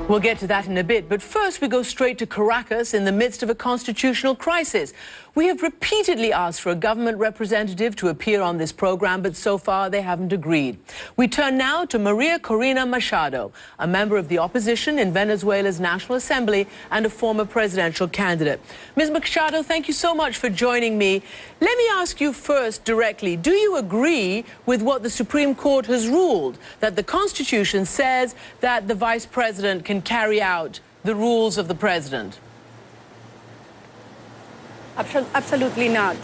We'll get to that in a bit, but first we go straight to Caracas in the midst of a constitutional crisis. We have repeatedly asked for a government representative to appear on this program, but so far they haven't agreed. We turn now to María Corina Machado, a member of the opposition in Venezuela's National Assembly and a former presidential candidate. Ms. Machado, thank you so much for joining me. Let me ask you first directly, do you agree with what the Supreme Court has ruled, that the Constitution says that the Vice President can carry out the rules of the President? Absolutely not.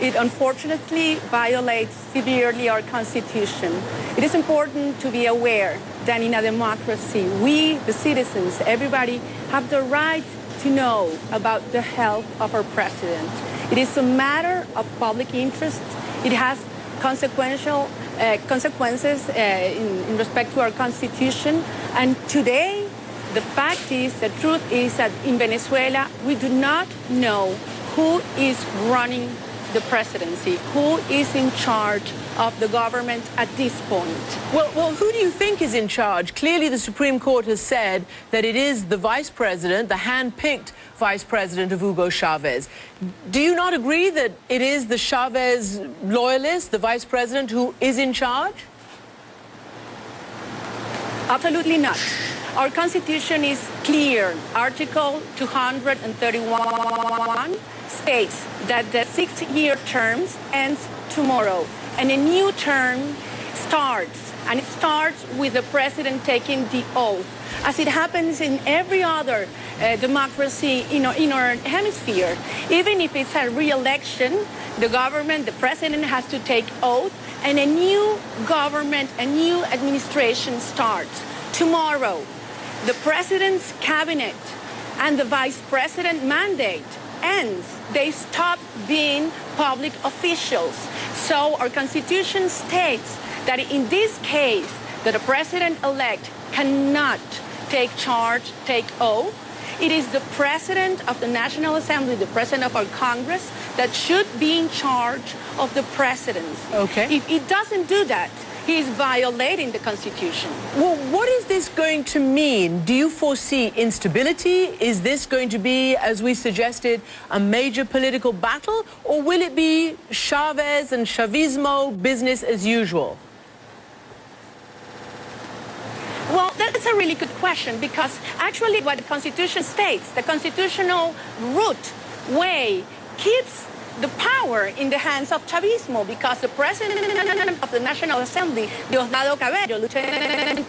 It unfortunately violates severely our Constitution. It is important to be aware that in a democracy, we, the citizens, everybody, have the right to know about the health of our president. It is a matter of public interest. It has consequences in respect to our Constitution. And today, the fact is, the truth is that in Venezuela, we do not know who is running the presidency, who is in charge of the government at this point. Well, who do you think is in charge? Clearly, the Supreme Court has said that it is the vice president, the hand-picked vice president of Hugo Chavez. Do you not agree that it is the Chavez loyalist, the vice president, who is in charge? Absolutely not. Our Constitution is clear. Article 231 states that the 6-year term ends tomorrow and a new term starts, and it starts with the president taking the oath, as it happens in every other democracy in our hemisphere. Even if it's a re-election, the government, the president has to take oath, and a new government, a new administration starts tomorrow. The president's cabinet and the vice president mandate ends. They stop being public officials. So our Constitution states that in this case, that a president-elect cannot take charge, take oath. It is the president of the National Assembly, the president of our Congress, that should be in charge of the presidency. Okay. If he doesn't do that, he is violating the Constitution. Well, what is this going to mean? Do you foresee instability? Is this going to be, as we suggested, a major political battle? Or will it be Chavez and Chavismo business as usual? Well, that's a really good question, because actually what the Constitution states, the constitutional route, way, keeps the power in the hands of Chavismo, because the president of the National Assembly, Lieutenant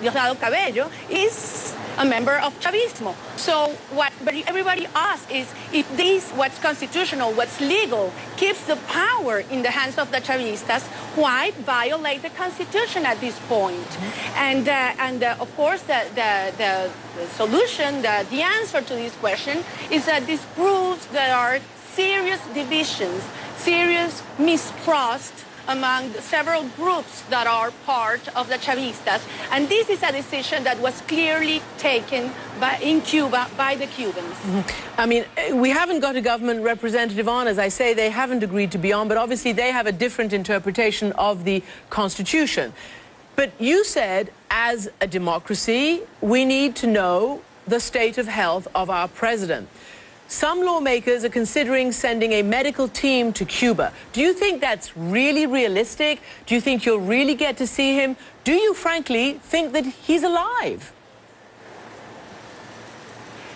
Diosdado Cabello, is a member of Chavismo. So what everybody asks is, if this, what's constitutional, what's legal, keeps the power in the hands of the Chavistas, why violate the Constitution at this point? And of course, the solution, the answer to this question is that this proves there are serious divisions, serious mistrust among several groups that are part of the Chavistas. And this is a decision that was clearly taken in Cuba by the Cubans. I mean, we haven't got a government representative on. As I say, they haven't agreed to be on, but obviously they have a different interpretation of the Constitution. But you said, as a democracy, we need to know the state of health of our president. Some lawmakers are considering sending a medical team to Cuba. Do you think that's really realistic? Do you think you'll really get to see him? Do you, frankly, think that he's alive?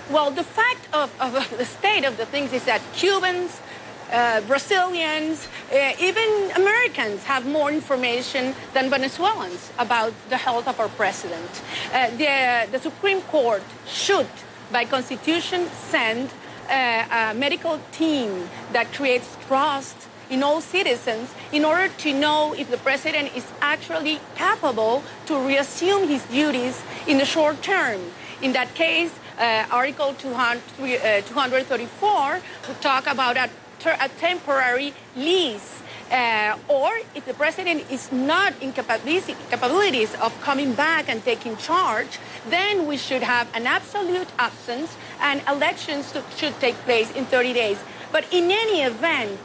Well, the fact of the state of the things is that Cubans, Brazilians, even Americans have more information than Venezuelans about the health of our president. The Supreme Court should, by Constitution, send a medical team that creates trust in all citizens in order to know if the president is actually capable to reassume his duties in the short term. In that case, Article 234 would talk about a temporary lease. Or if the president is not in capabilities of coming back and taking charge, then we should have an absolute absence and elections should take place in 30 days. But in any event,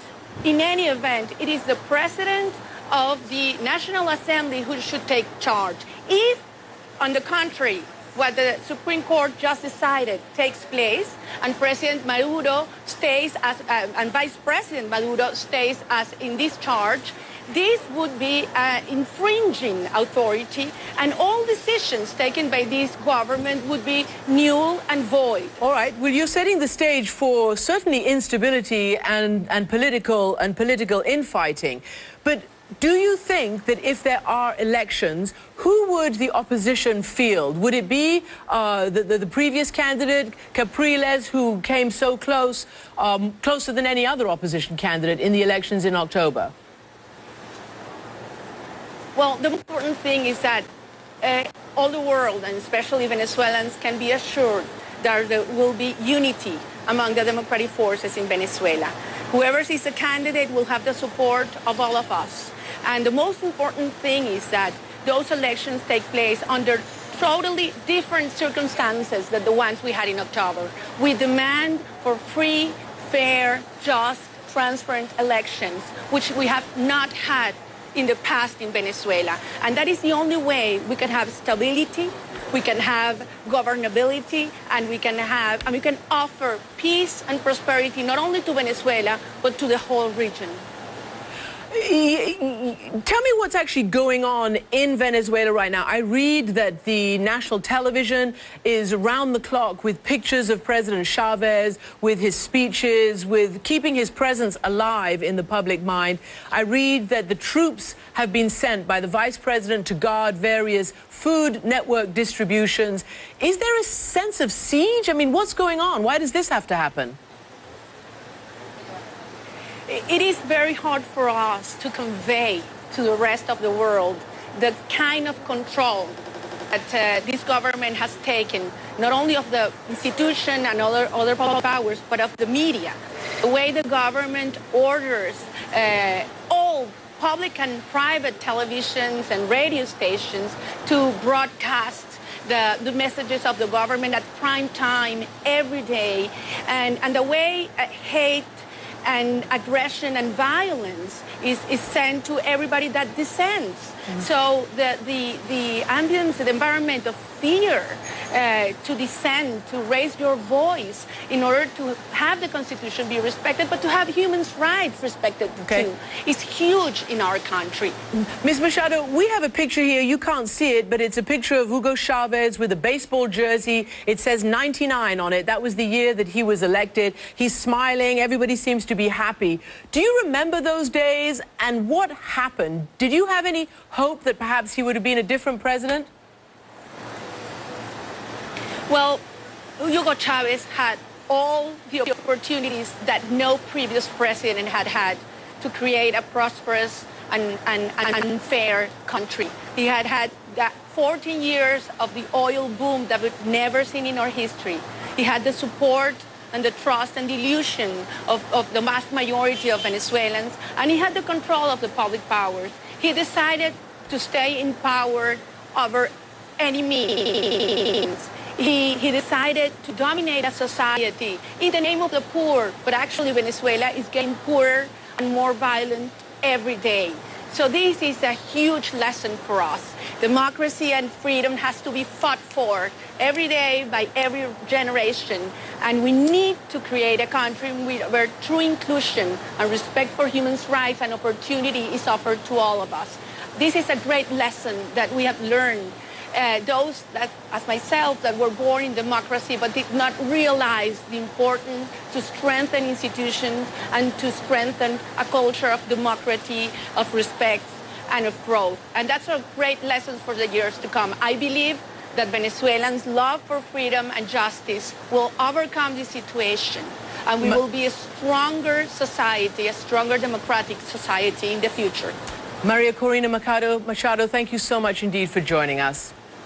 it is the president of the National Assembly who should take charge. If, on the contrary, what the Supreme Court just decided takes place, and President Maduro stays as, and Vice President Maduro stays as in this charge, this would be infringing authority, and all decisions taken by this government would be null and void. All right. Well, you're setting the stage for certainly instability and political infighting. But do you think that if there are elections, who would the opposition field? Would it be the previous candidate, Capriles, who came so close, closer than any other opposition candidate in the elections in October? Well, the important thing is that all the world, and especially Venezuelans, can be assured that there will be unity among the democratic forces in Venezuela. Whoever is a candidate will have the support of all of us. And the most important thing is that those elections take place under totally different circumstances than the ones we had in October. We demand for free, fair, just, transparent elections, which we have not had in the past in Venezuela. And that is the only way we can have stability, we can have governability, and we can offer peace and prosperity not only to Venezuela, but to the whole region. Tell me what's actually going on in Venezuela right now. I read that the national television is around the clock with pictures of President Chavez, with his speeches, with keeping his presence alive in the public mind. I read that the troops have been sent by the vice president to guard various food network distributions. Is there a sense of siege? I mean, what's going on? Why does this have to happen? It is very hard for us to convey to the rest of the world the kind of control that this government has taken, not only of the institution and other public powers, but of the media. The way the government orders all public and private televisions and radio stations to broadcast the messages of the government at prime time every day, and the way hate and aggression and violence is sent to everybody that dissents. So the ambience, the environment of fear to dissent, to raise your voice in order to have the Constitution be respected, but to have human rights respected too, is huge in our country. Ms. Machado, we have a picture here. You can't see it, but it's a picture of Hugo Chavez with a baseball jersey. It says 99 on it. That was the year that he was elected. He's smiling. Everybody seems to be happy. Do you remember those days, and what happened? Did you have any hope that perhaps he would have been a different president? Well, Hugo Chavez had all the opportunities that no previous president had had to create a prosperous and fair country. He had had that 14 years of the oil boom that we've never seen in our history. He had the support and the trust and the illusion of the vast majority of Venezuelans, and he had the control of the public powers. He decided to stay in power over any means. He decided to dominate a society in the name of the poor, but actually Venezuela is getting poorer and more violent every day. So this is a huge lesson for us. Democracy and freedom has to be fought for every day by every generation. And we need to create a country where true inclusion and respect for human rights and opportunity is offered to all of us. This is a great lesson that we have learned. Those that, as myself, that were born in democracy but did not realize the importance to strengthen institutions and to strengthen a culture of democracy, of respect, and of growth. And that's a great lesson for the years to come. I believe that Venezuelans' love for freedom and justice will overcome this situation, and we will be a stronger society, a stronger democratic society in the future. María Corina Machado, thank you so much indeed for joining us.